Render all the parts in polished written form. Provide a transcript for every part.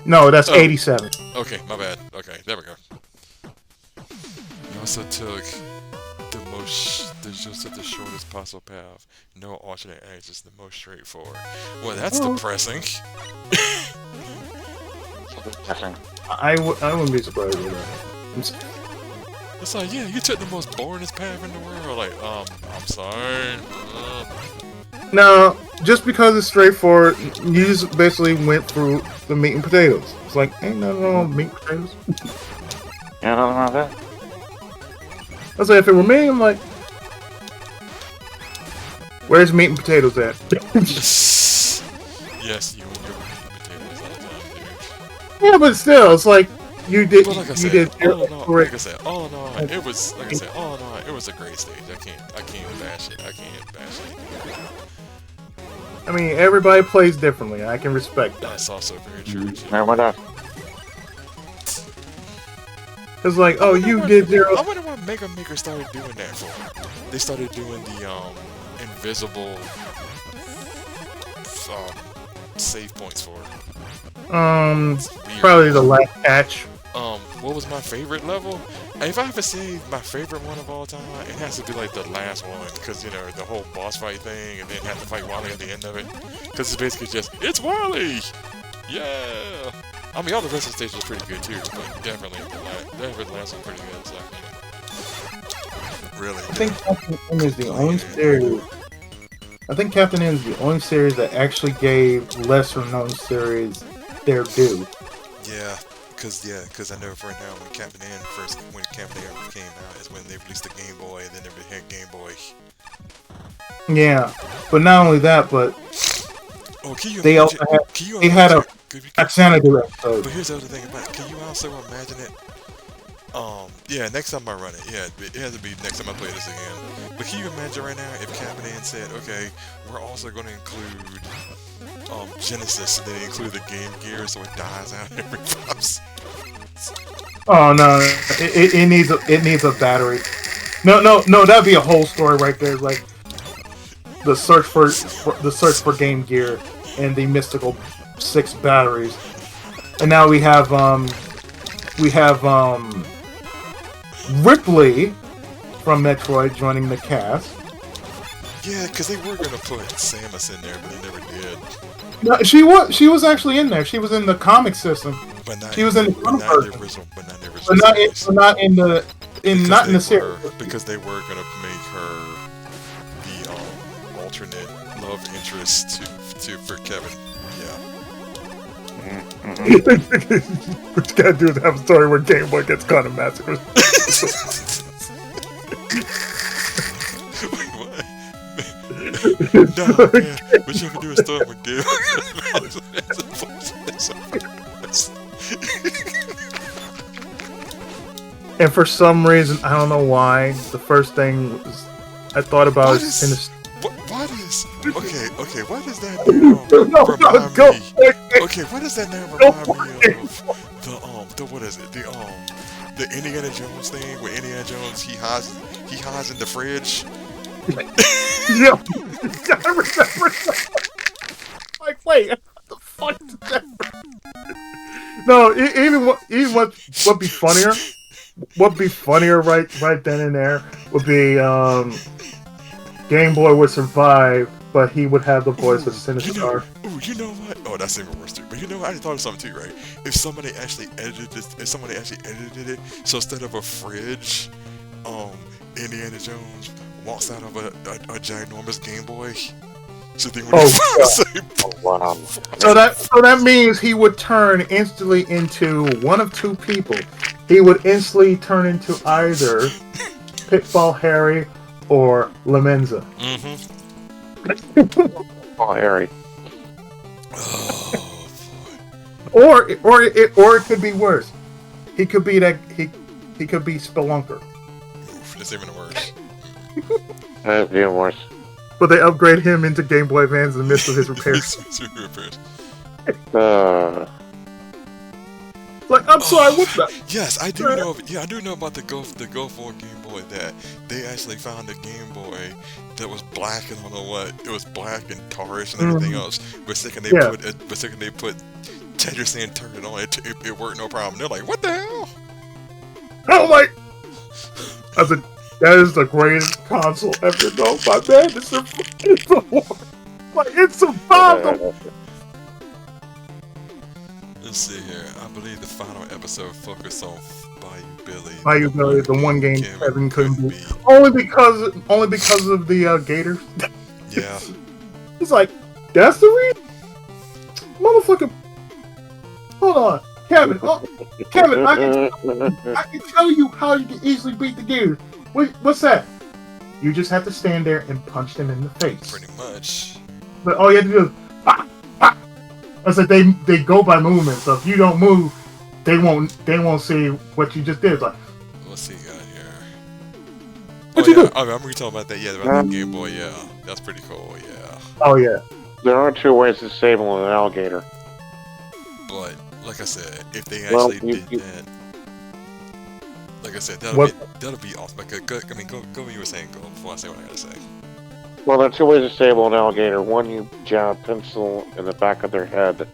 No, that's Oh, 87. okay, my bad. Okay, there we go. You also took just the shortest possible path. No alternate exits, the most straightforward. Well, that's Oh, depressing. Depressing. I wouldn't be surprised with that. It's like, yeah, you took the most boringest path in the world. Like, I'm sorry. No, just because it's straightforward, you just basically went through the meat and potatoes. It's like, ain't nothing wrong with meat and potatoes. Yeah, nothing wrong with that. I say, if it were me, I'm like, where's meat and potatoes at? Yes, you and your meat and potatoes all the time, dude. Yeah, but still, it's like you did. But like I You said, did. all in all, like I said, all in all, it was like I said, all in all, it was a great stage. I can't bash it. I can't bash it. I mean, everybody plays differently. I can respect that. That's also very true. Never mind that. It's like, oh, you did zero. I wonder what Mega Maker started doing that for. They started doing the invisible save points for. Probably the last patch. What was my favorite level? If I have to say my favorite one of all time, it has to be like the last one, because you know the whole boss fight thing, and then have to fight Wally at the end of it, because it's basically just it's Wally, yeah. I mean, all the rest of the stage was pretty good too, but definitely the last one pretty good. So really, I think Captain N is the only series. I think Captain N is the only series that actually gave lesser known series their due. yeah. Because I know for now when Captain N came out is when they released the Game Boy, and then they had Game Boy. Yeah, but not only that, but Oh, can you they imagine? also had Can you they had a imagine? Xanadu episode. But here's the other thing about it. Can you also imagine it? Yeah, next time I run it, yeah, it has to be next time I play this again. But can you imagine right now if Captain N said, okay, we're also going to include Genesis, and then they include the Game Gear, so it dies out every 5 seconds. Oh no, it needs a battery. No, that'd be a whole story right there. Like the search for Game Gear and the mystical 6 batteries, and now we have Ripley from Metroid joining the cast. Yeah, because they were going to put Samus in there, but they never did. No, she was actually in there. She was in the comic system. But not, She was in the but comic not in the version. original, but not in the But original series. not in the series. Because they were gonna make her the alternate love interest for Kevin. Yeah. What you gotta do is have a story where Game Boy gets caught in massacres. Wait, what? No, man. What you can do is start with Game. And for some reason, I don't know why, the first thing I thought about What is is- Sinister. What is okay? What does that now remind go. me? Okay, what does that now remind me of? The what is it? The Indiana Jones thing where Indiana Jones he hides in the fridge. Yeah, I remember that. Like, wait, what the fuck is that? No, even what'd be funnier? What'd be funnier right then and there would be Game Boy would survive, but he would have the voice of Sinister. You know what? Oh, that's even worse too. But you know what? I thought of something too, right? If somebody actually edited it, so instead of a fridge, Indiana Jones walks out of a ginormous Game Boy. So they would Wow. So that means he would turn instantly into one of two people. He would instantly turn into either Pitfall Harry or Lemenza. Mm-hmm. Oh, Harry. Oh, Or it could be worse. He could be Spelunker. oof, that's even worse. That'd be worse. But they upgrade him into Game Boy Advance in the midst of his repairs. Like, I'm sorry, what's that? Yes, I do know. Yeah, I do know about the Go 4 Game Boy that they actually found a Game Boy that was black and I don't know what. It was black and tarish and everything else. But second they put Tetris saying turn it on, it worked no problem. They're like, what the hell? I'm like, I said, that is the greatest console ever known by man. It's survived. Let's see here. I believe the final episode focused on Bayou Billy. Bayou Billy, the one game Kevin couldn't beat. beat. Only because of the Gator. Yeah. He's like, that's the reason? Motherfucker. Hold on. Kevin, Kevin, I can tell you how you can easily beat the Gators. What's that? You just have to stand there and punch them in the face. Pretty much. But all you have to do is, ah, ah. I said they go by movement, so if you don't move, they won't see what you just did. Like, what's he got here? What you do? I remember you talking about that. Yeah, about the Game Boy. Yeah, that's pretty cool. Yeah. Oh yeah. There are two ways to disable an alligator. But like I said, if they actually did that, like I said, that'll be awesome. Like, go what you were saying, go before I say what I gotta say. Well, there are two ways to disable an alligator. One, you jab a pencil in the back of their head.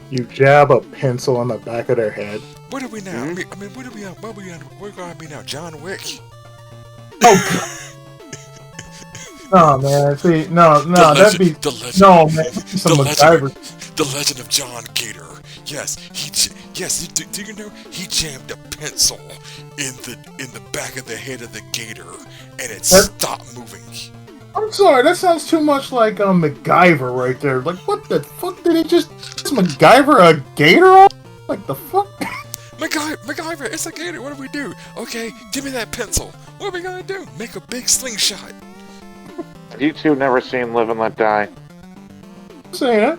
You jab a pencil on the back of their head. What are we now? I mean, what are we at? We're gonna be now, John Wick. Oh. No man, see, no, that'd be no man. Some MacGyver. The Legend of John Gator. Yes, do you know he jammed a pencil in the back of the head of the gator and it stopped moving. I'm sorry, that sounds too much like MacGyver right there. Like, what the fuck did he just? Is MacGyver a gator? Like the fuck? MacGyver, it's a gator. What do we do? Okay, give me that pencil. What are we gonna do? Make a big slingshot. Have you two never seen Live and Let Die? Saying that.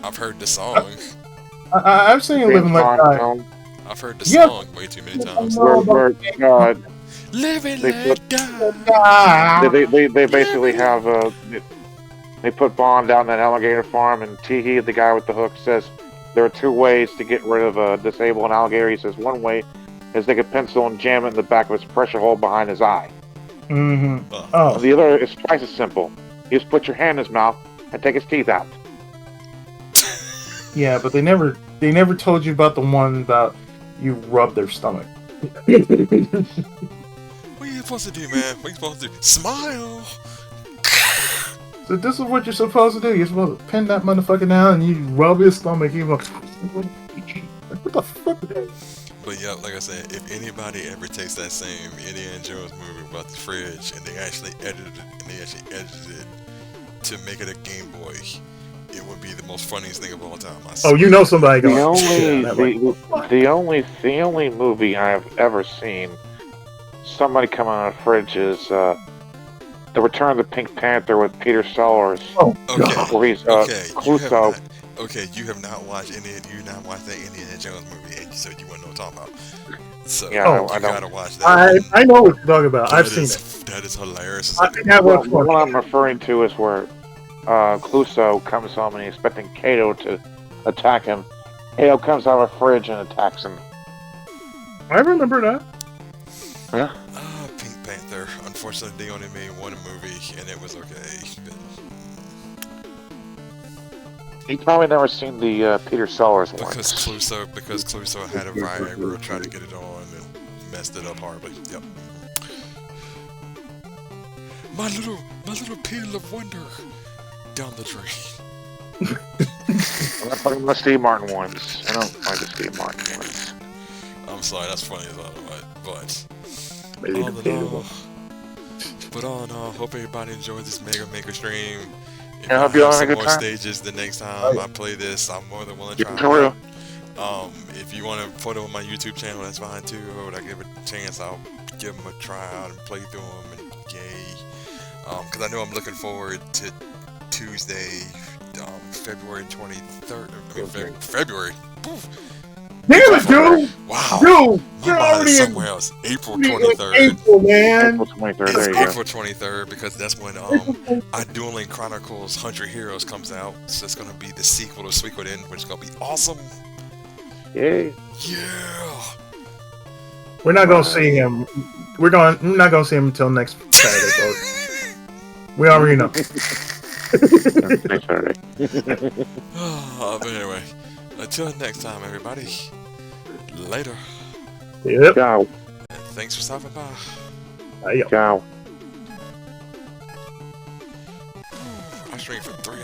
I've heard the song. I've seen Live and Let Die. I've heard the song way too many times. Live and Let Die. They basically have they put Bond down that alligator farm, and Teehee, the guy with the hook, says there are two ways to get rid of disable an alligator. He says one way is take a pencil and jam it in the back of his pressure hole behind his eye. Mm-hmm. Oh. The other is twice as simple. You just put your hand in his mouth and take his teeth out. Yeah, but they never told you about the one about you rub their stomach. What are you supposed to do, man? What are you supposed to do? Smile! So this is what you're supposed to do. You're supposed to pin that motherfucker down and you rub his stomach. You go, what the fuck? But yeah, like I said, if anybody ever takes that same Indiana Jones movie about the fridge and they actually edited it to make it a Game Boy, it would be the most funniest thing of all time. Oh, you know somebody going. The only movie I've ever seen somebody come out of the fridge is The Return of the Pink Panther with Peter Sellers. Oh, God. Where he's Clouseau. You have not watched that Indiana Jones movie, and you said you wouldn't know what I'm talking about. So yeah, you gotta watch that. I know what you're talking about. I've seen it. That is hilarious. What I'm referring to is where Clouseau comes home and he's expecting Kato to attack him. Kato comes out of a fridge and attacks him. I remember that. Yeah. Pink Panther. Unfortunately, they only made one movie, and it was okay. You've probably never seen the Peter Sellers one. Because Clouseau had a Viagra, tried to get it on, and messed it up horribly. Yep. My little peel of wonder down the drain. I'm not talking about Steve Martin ones. I don't like the Steve Martin ones. I'm sorry, that's funny as all, but all in all, hope everybody enjoyed this Mega Maker stream. If I have some more stages the next time I play this, I'm more than willing to try it out. If you want to put it on my YouTube channel, that's fine too. When I give it a chance, I'll give them a try out and play through them, and yay. Because I know I'm looking forward to Tuesday, February 23rd. February. Poof. Damn it, dude! Wow. Dude, my mind is somewhere else. April 23rd. April, man. April 23rd. It's There you go. April 23rd because that's when Dueling Chronicles 100 Heroes comes out. So it's gonna be the sequel to Suikoden, which is gonna be awesome. Yay. Yeah. We're not gonna see him. We're not gonna see him until next Saturday, folks. We already know. Next Saturday. But anyway, until next time, everybody. Later. Yep. Ciao. And thanks for stopping by. Bye. Ciao. I streamed for 3